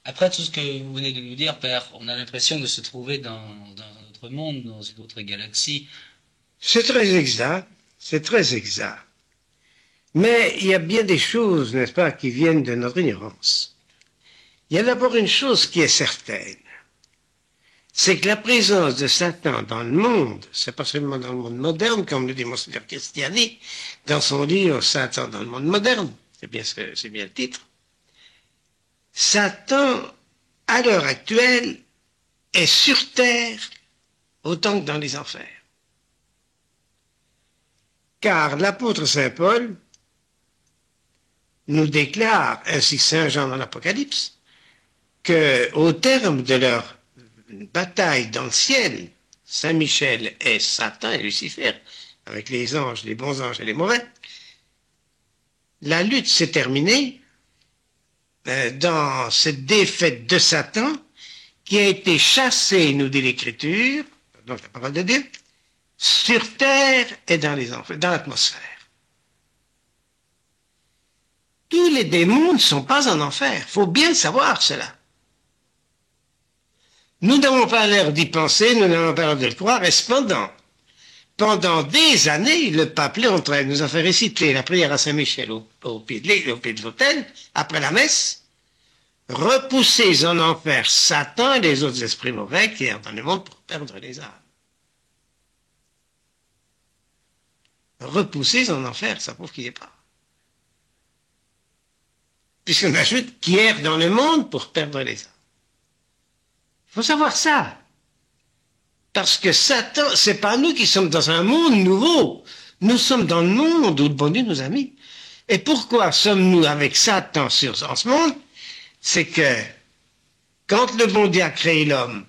Après tout ce que vous venez de nous dire, Père, on a l'impression de se trouver dans un autre monde, dans une autre galaxie. C'est très exact, c'est très exact. Mais il y a bien des choses, n'est-ce pas, qui viennent de notre ignorance. Il y a d'abord une chose qui est certaine, c'est que la présence de Satan dans le monde, c'est pas seulement dans le monde moderne, comme le dit Monseigneur Cristiani, dans son livre Satan dans le monde moderne, c'est bien le titre. Satan, à l'heure actuelle, est sur terre autant que dans les enfers. Car l'apôtre Saint Paul nous déclare, ainsi Saint Jean dans l'Apocalypse, qu'au terme de leur bataille dans le ciel, Saint Michel et Satan et Lucifer, avec les anges, les bons anges et les mauvais, la lutte s'est terminée dans cette défaite de Satan qui a été chassé, nous dit l'Écriture, donc la parole de Dieu, sur terre et dans les enfers, dans l'atmosphère. Tous les démons ne sont pas en enfer. Il faut bien savoir cela. Nous n'avons pas l'air d'y penser, nous n'avons pas l'air de le croire, et cependant, pendant des années, le pape Léon XIII nous a fait réciter la prière à Saint-Michel au pied de l'autel, après la messe, repoussez en enfer Satan et les autres esprits mauvais qui errent dans le monde pour perdre les âmes. Repoussez en enfer, ça prouve qu'il n'y est pas. Puisqu'on ajoute qui errent dans le monde pour perdre les âmes. Il faut savoir ça. Parce que Satan, c'est pas nous qui sommes dans un monde nouveau. Nous sommes dans le monde où le bon Dieu nous a mis. Et pourquoi sommes-nous avec Satan en ce monde? C'est que quand le bon Dieu a créé l'homme,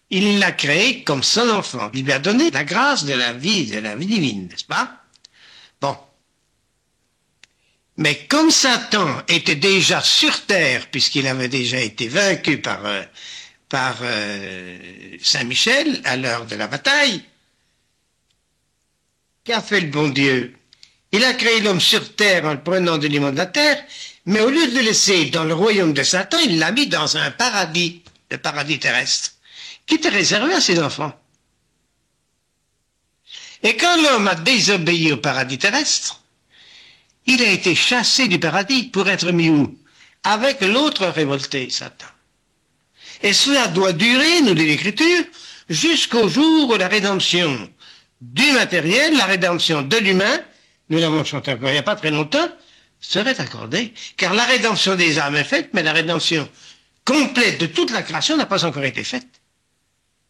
il l'a créé comme son enfant. Il lui a donné la grâce de la vie divine, n'est-ce pas? Bon. Mais comme Satan était déjà sur terre, puisqu'il avait déjà été vaincu par Saint Michel à l'heure de la bataille, qu'a fait le bon Dieu? Il a créé l'homme sur terre en le prenant de l'immonde de la terre, mais au lieu de le laisser dans le royaume de Satan, il l'a mis dans un paradis, le paradis terrestre, qui était réservé à ses enfants. Et quand l'homme a désobéi au paradis terrestre, il a été chassé du paradis pour être mis où? Avec l'autre révolté, Satan. Et cela doit durer, nous dit l'Écriture, jusqu'au jour où la rédemption du matériel, la rédemption de l'humain, nous l'avons chanté encore il n'y a pas très longtemps, serait accordée. Car la rédemption des âmes est faite, mais la rédemption complète de toute la création n'a pas encore été faite.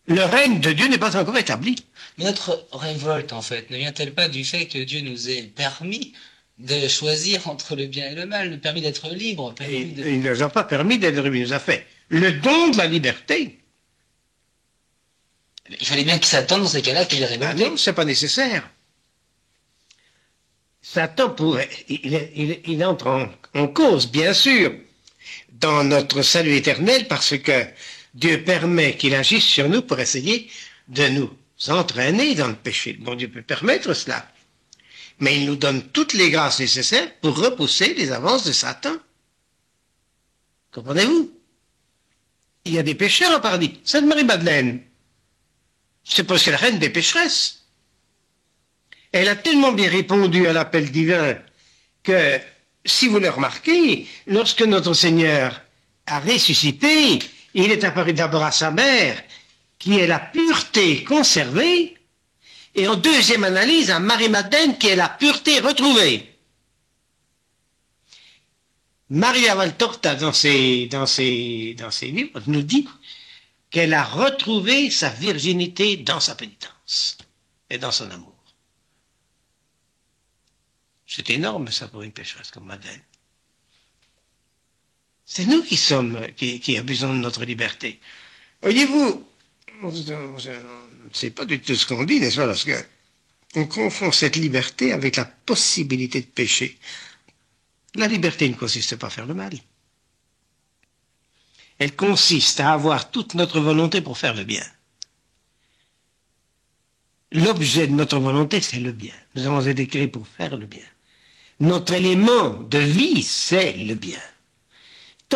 Le règne de Dieu n'est pas encore établi. Mais notre révolte, en fait, ne vient-elle pas du fait que Dieu nous ait permis de choisir entre le bien et le mal, nous permis d'être libres? Il ne nous a pas permis d'être libres, il nous a fait le don de la liberté. Il fallait bien qu'il s'attende dans ces cas-là qu'il est révolté. Non, c'est pas nécessaire. Satan pourrait, il entre en cause, bien sûr, dans notre salut éternel, parce que Dieu permet qu'il agisse sur nous pour essayer de nous entraîner dans le péché. Bon, Dieu peut permettre cela. Mais il nous donne toutes les grâces nécessaires pour repousser les avances de Satan. Comprenez-vous? Il y a des pécheurs au paradis. Sainte Marie-Madeleine, c'est parce qu'elle est la reine des pécheresses. Elle a tellement bien répondu à l'appel divin que, si vous le remarquez, lorsque notre Seigneur a ressuscité, il est apparu d'abord à sa mère, qui est la pureté conservée, et en deuxième analyse à Marie-Madeleine, qui est la pureté retrouvée. Maria Valtorta, dans ses livres, nous dit qu'elle a retrouvé sa virginité dans sa pénitence et dans son amour. C'est énorme, ça, pour une pécheresse comme Madeleine. C'est nous qui abusons de notre liberté. Voyez-vous, on ne sait pas du tout ce qu'on dit, n'est-ce pas, parce que on confond cette liberté avec la possibilité de pécher. La liberté ne consiste pas à faire le mal. Elle consiste à avoir toute notre volonté pour faire le bien. L'objet de notre volonté, c'est le bien. Nous avons été créés pour faire le bien. Notre élément de vie, c'est le bien.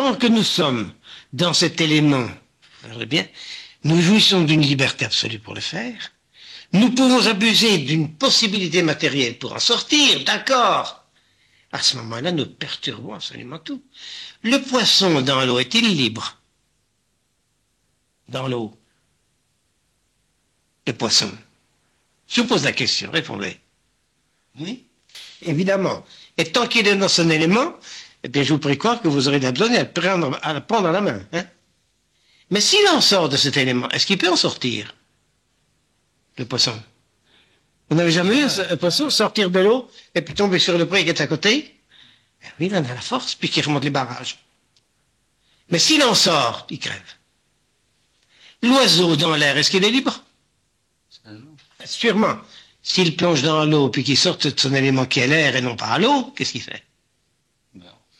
tant que nous sommes dans cet élément, regardez bien, nous jouissons d'une liberté absolue pour le faire. Nous pouvons abuser d'une possibilité matérielle pour en sortir, d'accord. À ce moment-là, nous perturbons absolument tout. Le poisson dans l'eau est-il libre? Dans l'eau. Le poisson. Je vous pose la question, répondez. Oui, évidemment. Et tant qu'il est dans son élément, eh bien, je vous prie croire que vous aurez la besoin à le prendre à la main. Hein. Mais s'il en sort de cet élément, est-ce qu'il peut en sortir? Le poisson. Vous n'avez jamais vu un poisson sortir de l'eau et puis tomber sur le pré qui est à côté? Eh oui, il en a la force, puis qu'il remonte les barrages. Mais s'il en sort, il crève. L'oiseau dans l'air, est-ce qu'il est libre? Sûrement. S'il plonge dans l'eau puis qu'il sorte de son élément qui est l'air et non pas à l'eau, qu'est-ce qu'il fait?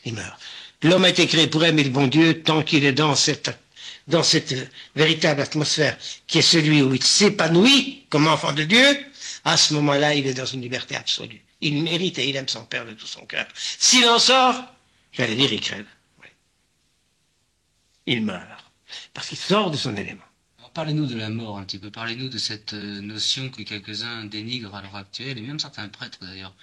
Il meurt. L'homme a été créé pour aimer le bon Dieu tant qu'il est dans cette véritable atmosphère qui est celui où il s'épanouit comme enfant de Dieu. À ce moment-là, il est dans une liberté absolue. Il mérite et il aime son Père de tout son cœur. S'il en sort, j'allais dire, il crève. Oui. Il meurt. Parce qu'il sort de son élément. Alors, parlez-nous de la mort un petit peu. Parlez-nous de cette notion que quelques-uns dénigrent à l'heure actuelle, et même certains prêtres d'ailleurs.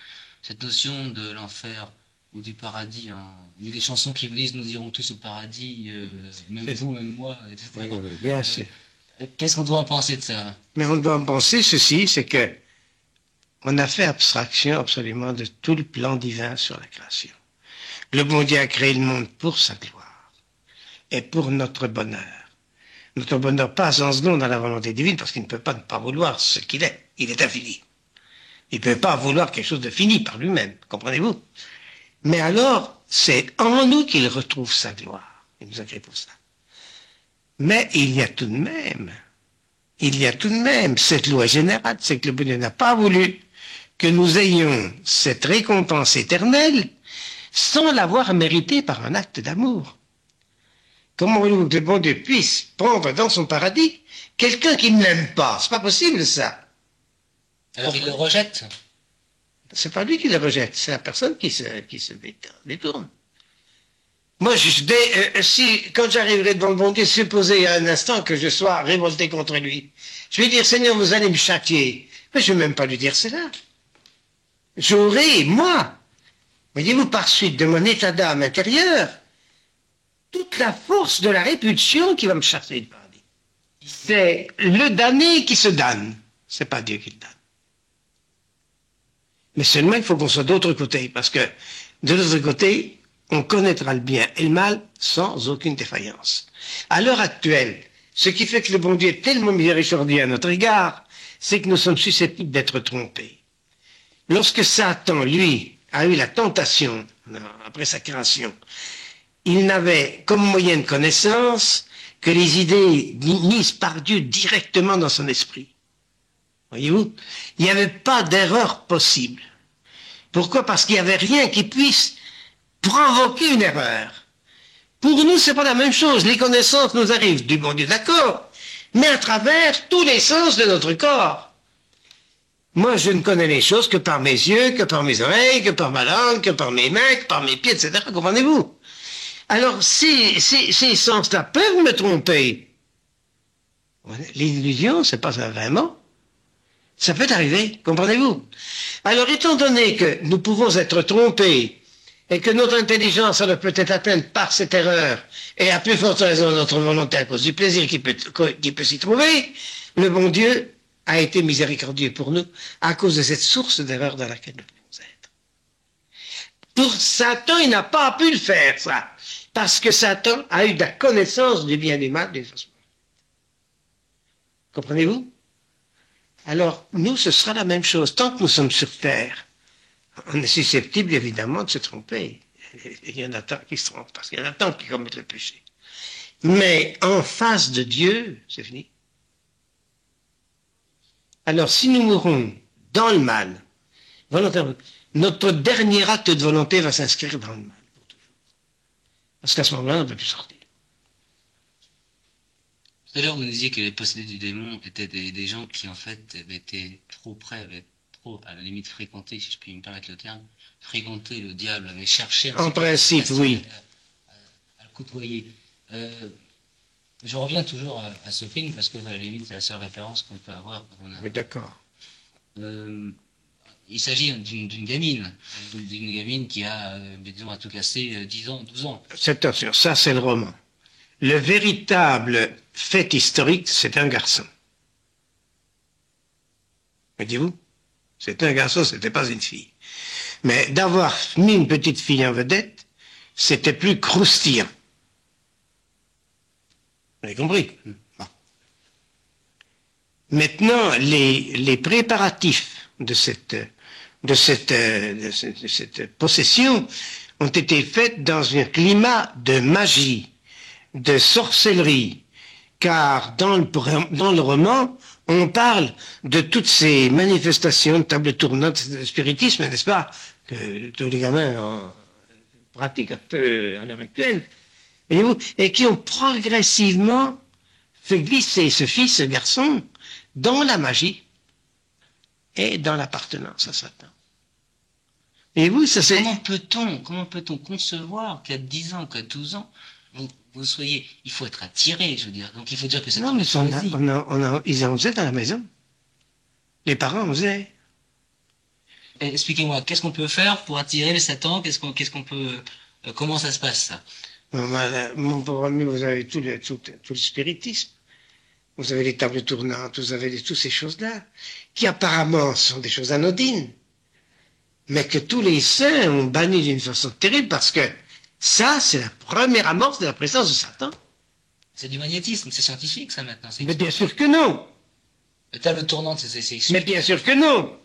Cette notion de l'enfer ou du paradis. Hein. Il y a des chansons qui vous disent nous irons tous au paradis, même vous, même moi, etc. Oui, bien sûr. Qu'est-ce qu'on doit en penser de ça? Mais on doit en penser ceci, c'est que on a fait abstraction absolument de tout le plan divin sur la création. Le bon Dieu a créé le monde pour sa gloire et pour notre bonheur. Notre bonheur passe en second dans la volonté divine parce qu'il ne peut pas ne pas vouloir ce qu'il est. Il est infini. Il ne peut pas vouloir quelque chose de fini par lui-même, comprenez-vous? Mais alors, c'est en nous qu'il retrouve sa gloire. Il nous a créé pour ça. Mais il y a tout de même cette loi générale, c'est que le bon Dieu n'a pas voulu que nous ayons cette récompense éternelle sans l'avoir méritée par un acte d'amour. Comment voulez-vous que le bon Dieu puisse prendre dans son paradis quelqu'un qu'il n'aime pas? C'est pas possible, ça. Alors il le rejette? C'est pas lui qui le rejette, c'est la personne qui se détourne. Moi, quand j'arriverai devant le bon Dieu, supposez un instant que je sois révolté contre lui. Je vais dire, Seigneur, vous allez me châtier. Mais je ne vais même pas lui dire cela. J'aurai, moi, voyez-vous, par suite de mon état d'âme intérieur, toute la force de la répulsion qui va me chasser du paradis. C'est le damné qui se damne. C'est pas Dieu qui le damne. Mais seulement, il faut qu'on soit d'autre côté, parce que de l'autre côté, on connaîtra le bien et le mal sans aucune défaillance. À l'heure actuelle, ce qui fait que le bon Dieu est tellement miséricordieux à notre égard, c'est que nous sommes susceptibles d'être trompés. Lorsque Satan, lui, a eu la tentation, après sa création, il n'avait comme moyen de connaissance que les idées mises par Dieu directement dans son esprit. Voyez-vous, il n'y avait pas d'erreur possible. Pourquoi? Parce qu'il n'y avait rien qui puisse provoquer une erreur. Pour nous, c'est pas la même chose. Les connaissances nous arrivent du bon Dieu, d'accord, mais à travers tous les sens de notre corps. Moi, je ne connais les choses que par mes yeux, que par mes oreilles, que par ma langue, que par mes mains, que par mes pieds, etc. Comprenez-vous? Alors, ces sens-là peuvent me tromper. L'illusion, c'est pas un vrai mot. Ça peut arriver, comprenez-vous? Alors, étant donné que nous pouvons être trompés et que notre intelligence alors peut être atteinte par cette erreur et à plus forte raison notre volonté à cause du plaisir qui peut s'y trouver, le bon Dieu a été miséricordieux pour nous à cause de cette source d'erreur dans laquelle nous pouvons être. Pour Satan, il n'a pas pu le faire, ça, parce que Satan a eu de la connaissance du bien et du mal des choses. Comprenez-vous? Alors, nous, ce sera la même chose. Tant que nous sommes sur Terre, on est susceptible, évidemment, de se tromper. Il y en a tant qui se trompent, parce qu'il y en a tant qui commettent le péché. Mais en face de Dieu, c'est fini. Alors, si nous mourons dans le mal, volontairement, notre dernier acte de volonté va s'inscrire dans le mal. Parce qu'à ce moment-là, on ne peut plus sortir. Tout à l'heure, vous nous disiez que les possédés du démon étaient des gens qui, en fait, avaient été trop près, avaient trop, à la limite, fréquenté, si je puis me permettre le terme, fréquenté le diable, avaient cherché... En principe, oui. À le côtoyer. Je reviens toujours à ce film parce que à la limite c'est la seule référence qu'on peut avoir. Oui, d'accord. Il s'agit d'une gamine qui a, disons, à tout casser 10 ans, 12 ans. Attention, ça c'est le roman. Le véritable fait historique, c'est un garçon. Voyez-vous? C'est un garçon, c'était pas une fille. Mais d'avoir mis une petite fille en vedette, c'était plus croustillant. Vous avez compris? Bon. Maintenant, les préparatifs de cette possession ont été faits dans un climat de magie, de sorcellerie, car dans le roman, on parle de toutes ces manifestations de table tournante de spiritisme, n'est-ce pas, que tous les gamins pratiquent un peu à l'heure actuelle, voyez-vous, et qui ont progressivement fait glisser ce garçon, dans la magie et dans l'appartenance à Satan. Et vous, ça c'est... Comment peut-on concevoir qu'à 10 ans, qu'à 12 ans, vous soyez... Il faut être attiré, je veux dire. Donc il faut dire que c'est... Non, mais ils en faisaient dans la maison. Les parents en faisaient. Expliquez-moi, qu'est-ce qu'on peut faire pour attirer le Satan? Comment ça se passe, ça? Mon pauvre ami, vous avez tout le spiritisme. Vous avez les tables tournantes, vous avez toutes ces choses-là, qui apparemment sont des choses anodines, mais que tous les saints ont banni d'une façon terrible, parce que ça, c'est la première amorce de la présence de Satan. C'est du magnétisme, c'est scientifique, ça, maintenant. Mais bien sûr que non. La table tournante, c'est... Mais bien sûr que non.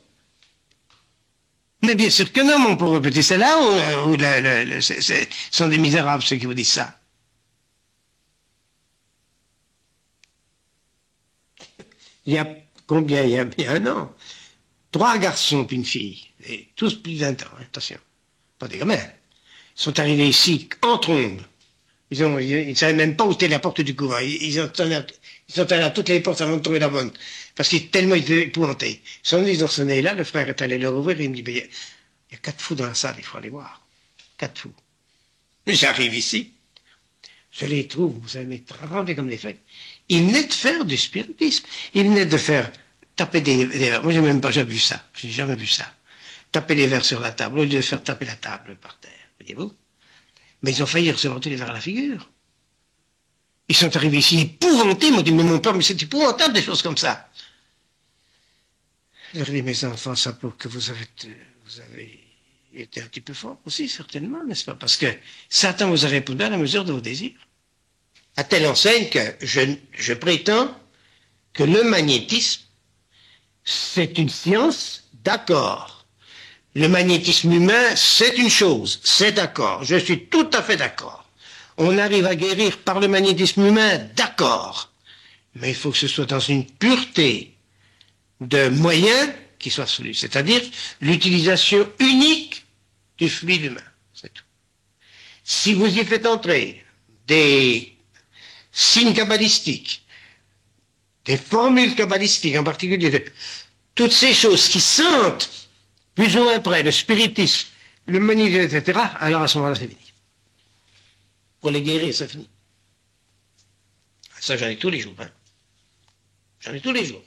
Mais bien sûr que non, mon pauvre petit. C'est là où ce sont des misérables, ceux qui vous disent ça. Il y a combien? Il y a bien un an. 3 garçons puis une fille. Et tous plus de 20 ans, hein, attention. Pas des gamins. Ils sont arrivés ici en trombe. Ils ne savaient même pas où était la porte du couvent. Ils sont allés à toutes les portes avant de trouver la bonne. Parce qu'ils tellement étaient épouvantés. Ils ont sonné là, le frère est allé leur ouvrir et il me dit, il y a 4 fous dans la salle, il faut aller voir. 4 fous. J'arrive ici. Je les trouve, vous savez, tremblés comme des feuilles. Ils venaient de faire du spiritisme. Ils venaient de faire taper des verres. Moi, j'ai même pas jamais vu ça. J'ai jamais vu ça. Taper les verres sur la table, au lieu de faire taper la table par terre. Voyez-vous? Mais ils ont failli recevoir tous les verres à la figure. Ils sont arrivés ici épouvantés. Ils m'ont dit, mais mon père, mais c'est épouvantable des choses comme ça. Je leur ai dit, mes enfants, ça prouve que vous avez été un petit peu fort aussi, certainement, n'est-ce pas? Parce que Satan vous a répondu à la mesure de vos désirs. À telle enseigne que je prétends que le magnétisme, c'est une science, d'accord. Le magnétisme humain, c'est une chose, c'est d'accord. Je suis tout à fait d'accord. On arrive à guérir par le magnétisme humain, d'accord. Mais il faut que ce soit dans une pureté de moyens qui soit absolue, c'est-à-dire l'utilisation unique du fluide humain, c'est tout. Si vous y faites entrer des signes kabbalistiques, des formules kabbalistiques en particulier, toutes ces choses qui sentent plus ou moins près le spiritisme, le magnétisme, etc., alors à ce moment-là, c'est fini. Pour les guérir, c'est fini. Ça, j'en ai tous les jours. Hein. J'en ai tous les jours.